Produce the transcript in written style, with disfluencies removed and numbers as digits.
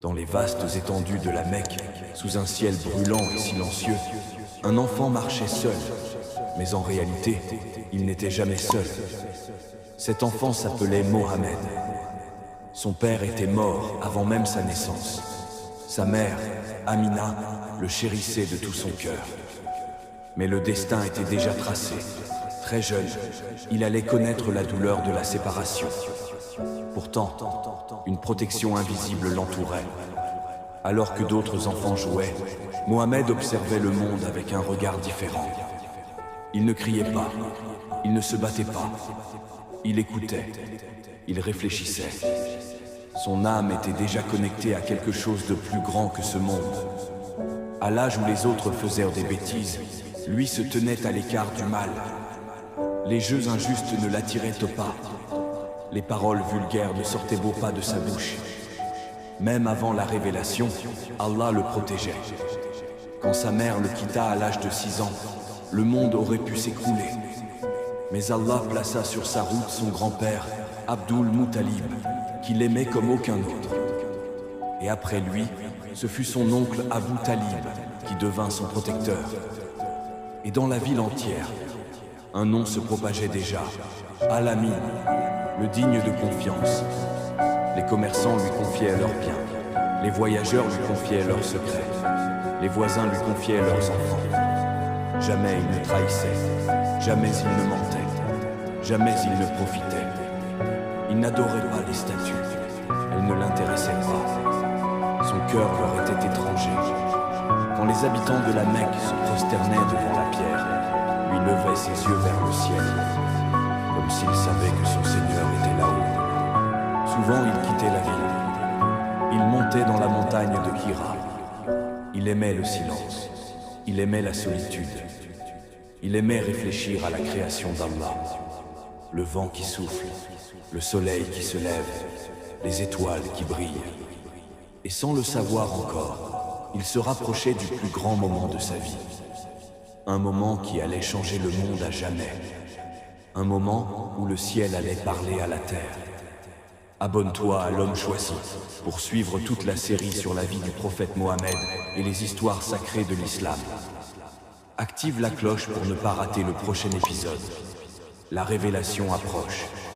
Dans les vastes étendues de la Mecque, sous un ciel brûlant et silencieux, un enfant marchait seul, mais en réalité, il n'était jamais seul. Cet enfant s'appelait Mohammed. Son père était mort avant même sa naissance. Sa mère, Amina, le chérissait de tout son cœur. Mais le destin était déjà tracé. Très jeune, il allait connaître la douleur de la séparation. Pourtant, une protection invisible l'entourait. Alors que d'autres enfants jouaient, Mohammed observait le monde avec un regard différent. Il ne criait pas, il ne se battait pas. Il écoutait, il réfléchissait. Son âme était déjà connectée à quelque chose de plus grand que ce monde. À l'âge où les autres faisaient des bêtises, lui se tenait à l'écart du mal. Les jeux injustes ne l'attiraient pas. Les paroles vulgaires ne sortaient pas de sa bouche. Même avant la révélation, Allah le protégeait. Quand sa mère le quitta à l'âge de 6 ans, le monde aurait pu s'écrouler. Mais Allah plaça sur sa route son grand-père, Abdul Muttalib, qui l'aimait comme aucun autre. Et après lui, ce fut son oncle Abu Talib qui devint son protecteur. Et dans la ville entière, un nom se propageait déjà, Al-Amin, le digne de confiance. Les commerçants lui confiaient leurs biens, les voyageurs lui confiaient leurs secrets, les voisins lui confiaient leurs enfants. Jamais il ne trahissait, jamais il ne mentait, jamais il ne profitait. Il n'adorait pas les statues, elles ne l'intéressaient pas. Son cœur leur était étranger. Quand les habitants de la Mecque se prosternaient devant la pierre, lui levait ses yeux vers le ciel, comme s'il savait que son Seigneur était là-haut. Souvent il quittait la ville. Il montait dans la montagne de Hira. Il aimait le silence. Il aimait la solitude. Il aimait réfléchir à la création d'Allah. Le vent qui souffle, le soleil qui se lève, les étoiles qui brillent. Et sans le savoir encore, il se rapprochait du plus grand moment de sa vie. Un moment qui allait changer le monde à jamais. Un moment où le ciel allait parler à la terre. Abonne-toi à l'homme choisi pour suivre toute la série sur la vie du prophète Mohammed et les histoires sacrées de l'islam. Active la cloche pour ne pas rater le prochain épisode. La révélation approche.